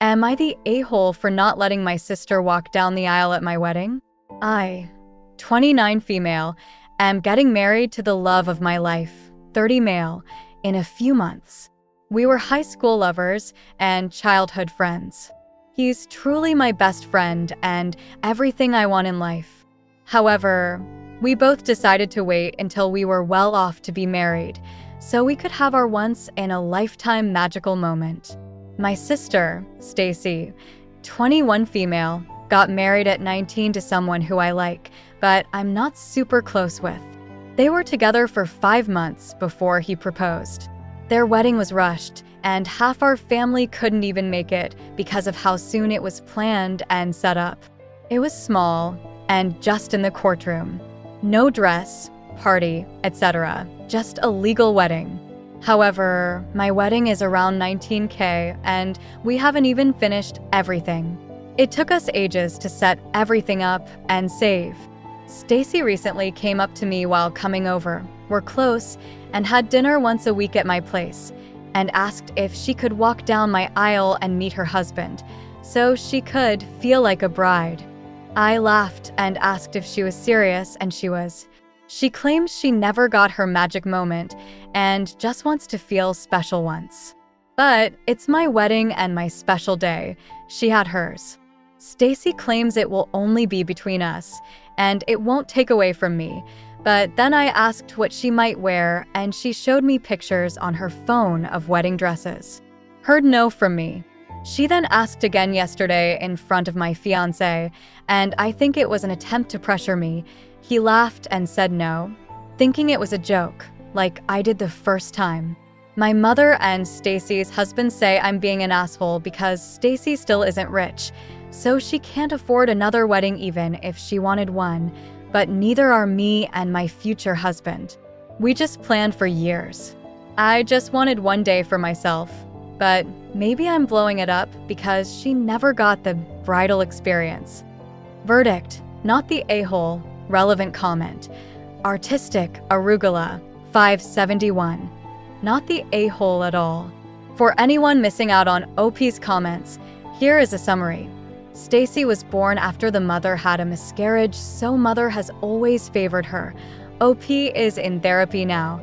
Am I the a-hole for not letting my sister walk down the aisle at my wedding? I, 29 female, am getting married to the love of my life, 30 male, in a few months. We were high school lovers and childhood friends. He's truly my best friend and everything I want in life. However, we both decided to wait until we were well off to be married, so we could have our once-in-a-lifetime magical moment. My sister, Stacy, 21 female, got married at 19 to someone who I like, but I'm not super close with. They were together for 5 months before he proposed. Their wedding was rushed, and half our family couldn't even make it because of how soon it was planned and set up. It was small and just in the courtroom. No dress, party, etc. Just a legal wedding. However, my wedding is around $19K and we haven't even finished everything. It took us ages to set everything up and save. Stacy recently came up to me while coming over. We're close and had dinner once a week at my place and asked if she could walk down my aisle and meet her husband so she could feel like a bride. I laughed and asked if she was serious, and she was. She claims she never got her magic moment and just wants to feel special once. But it's my wedding and my special day. She had hers. Stacy claims it will only be between us and it won't take away from me. But then I asked what she might wear and she showed me pictures on her phone of wedding dresses. Heard no from me. She then asked again yesterday in front of my fiancé, and I think it was an attempt to pressure me. He laughed and said no, thinking it was a joke, like I did the first time. My mother and Stacy's husband say I'm being an asshole because Stacy still isn't rich, so she can't afford another wedding even if she wanted one, but neither are me and my future husband. We just planned for years. I just wanted one day for myself, but maybe I'm blowing it up because she never got the bridal experience. Verdict, not the a-hole. Relevant comment. Artistic Arugula 571. Not the a-hole at all. For anyone missing out on OP's comments, here is a summary. Stacy was born after the mother had a miscarriage, so mother has always favored her. OP is in therapy now.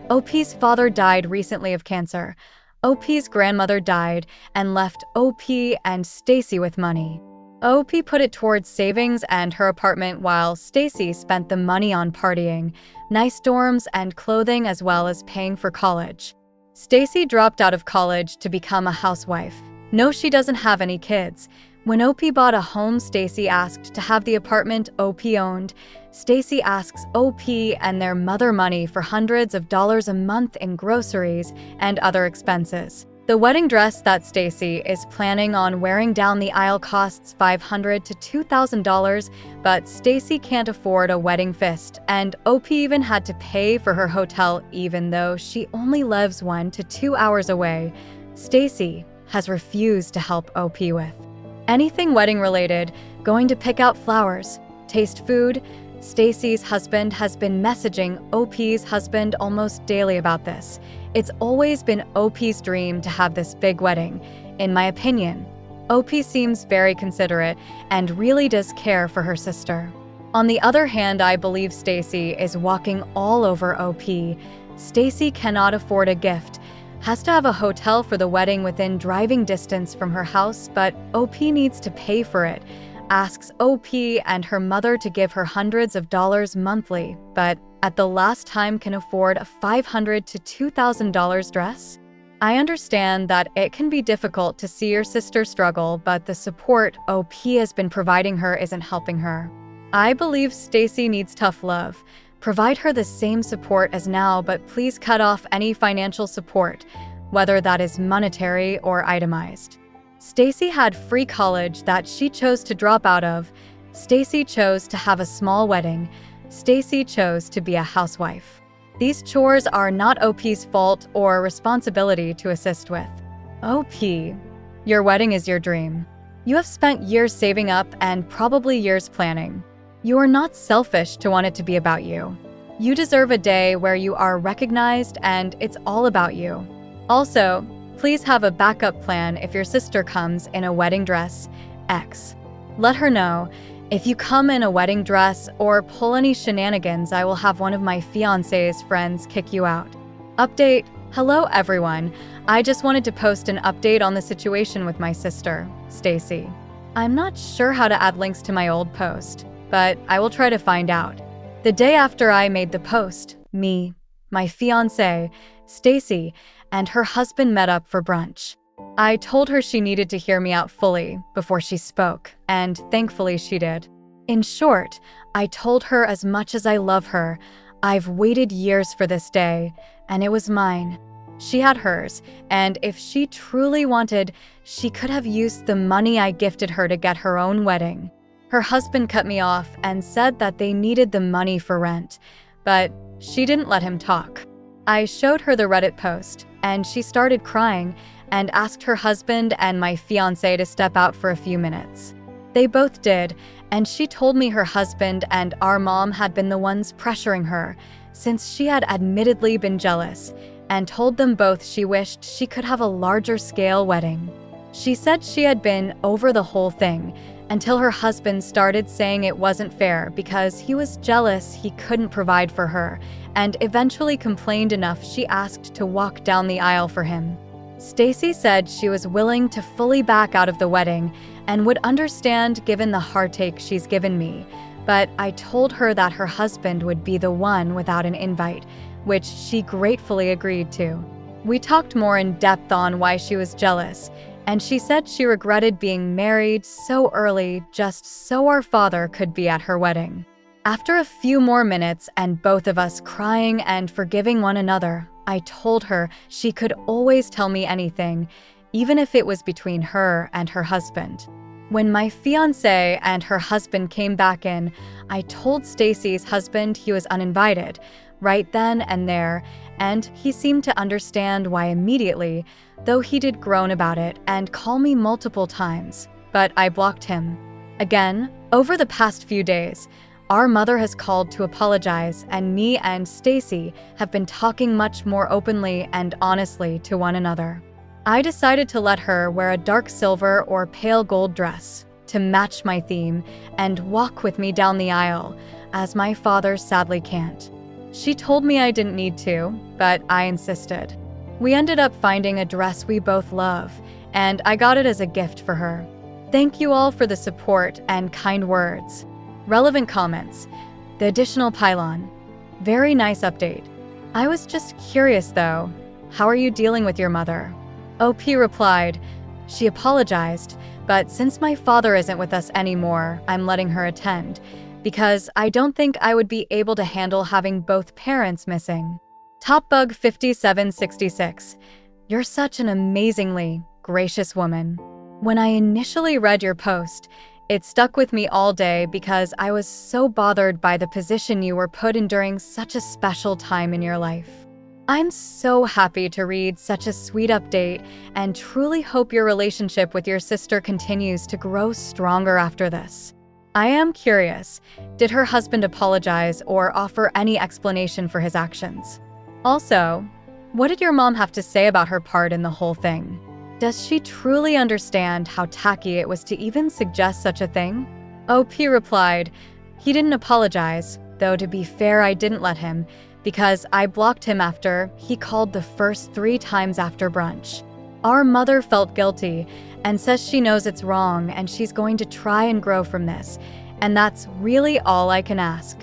OP's father died recently of cancer. OP's grandmother died and left OP and Stacy with money. OP put it towards savings and her apartment while Stacy spent the money on partying, nice dorms and clothing as well as paying for college. Stacy dropped out of college to become a housewife. No, she doesn't have any kids. When OP bought a home Stacy asked to have the apartment OP owned, Stacy asks OP and their mother money for hundreds of dollars a month in groceries and other expenses. The wedding dress that Stacy is planning on wearing down the aisle costs $500 to $2,000, but Stacy can't afford a wedding feast, and OP even had to pay for her hotel even though she only lives 1 to 2 hours away. Stacy has refused to help OP with anything wedding related, going to pick out flowers, taste food. Stacy's husband has been messaging OP's husband almost daily about this. It's always been OP's dream to have this big wedding. In my opinion, OP seems very considerate and really does care for her sister. On the other hand, I believe Stacy is walking all over OP. Stacy cannot afford a gift, has to have a hotel for the wedding within driving distance from her house, but OP needs to pay for it. Asks OP and her mother to give her hundreds of dollars monthly, but at the last time can afford a $500 to $2,000 dress? I understand that it can be difficult to see your sister struggle, but the support OP has been providing her isn't helping her. I believe Stacy needs tough love. Provide her the same support as now, but please cut off any financial support, whether that is monetary or itemized. Stacy had free college that she chose to drop out of. Stacy chose to have a small wedding. Stacy chose to be a housewife. These chores are not OP's fault or responsibility to assist with. OP, your wedding is your dream. You have spent years saving up and probably years planning. You are not selfish to want it to be about you. You deserve a day where you are recognized and it's all about you. Also, Please have a backup plan if your sister comes in a wedding dress. X. Let her know. If you come in a wedding dress or pull any shenanigans, I will have one of my fiancé's friends kick you out. Update. Hello everyone. I just wanted to post an update on the situation with my sister, Stacy. I'm not sure how to add links to my old post, but I will try to find out. The day after I made the post, me, my fiancé, Stacy, and her husband met up for brunch. I told her she needed to hear me out fully before she spoke, and thankfully she did. In short, I told her as much as I love her, I've waited years for this day, and it was mine. She had hers, and if she truly wanted, she could have used the money I gifted her to get her own wedding. Her husband cut me off and said that they needed the money for rent, but she didn't let him talk. I showed her the Reddit post, and she started crying and asked her husband and my fiancé to step out for a few minutes. They both did, and she told me her husband and our mom had been the ones pressuring her, since she had admittedly been jealous, and told them both she wished she could have a larger scale wedding. She said she had been over the whole thing until her husband started saying it wasn't fair because he was jealous he couldn't provide for her, and eventually complained enough she asked to walk down the aisle for him. Stacy said she was willing to fully back out of the wedding and would understand given the heartache she's given me, but I told her that her husband would be the one without an invite, which she gratefully agreed to. We talked more in depth on why she was jealous, and she said she regretted being married so early just so our father could be at her wedding. After a few more minutes and both of us crying and forgiving one another, I told her she could always tell me anything, even if it was between her and her husband. When my fiancé and her husband came back in, I told Stacy's husband he was uninvited, right then and there, and he seemed to understand why immediately, though he did groan about it and call me multiple times, but I blocked him. Again, over the past few days, our mother has called to apologize, and me and Stacy have been talking much more openly and honestly to one another. I decided to let her wear a dark silver or pale gold dress to match my theme and walk with me down the aisle, as my father sadly can't. She told me I didn't need to, but I insisted. We ended up finding a dress we both love, and I got it as a gift for her. Thank you all for the support and kind words. Relevant comments. The additional pylon. Very nice update. I was just curious though. How are you dealing with your mother? OP replied, she apologized, but since my father isn't with us anymore, I'm letting her attend, because I don't think I would be able to handle having both parents missing. TopBug5766. You're such an amazingly gracious woman. When I initially read your post, it stuck with me all day because I was so bothered by the position you were put in during such a special time in your life. I'm so happy to read such a sweet update and truly hope your relationship with your sister continues to grow stronger after this. I am curious, did her husband apologize or offer any explanation for his actions? Also, what did your mom have to say about her part in the whole thing? Does she truly understand how tacky it was to even suggest such a thing? OP replied, he didn't apologize, though to be fair I didn't let him, because I blocked him after he called the first 3 times after brunch. Our mother felt guilty and says she knows it's wrong and she's going to try and grow from this, and that's really all I can ask.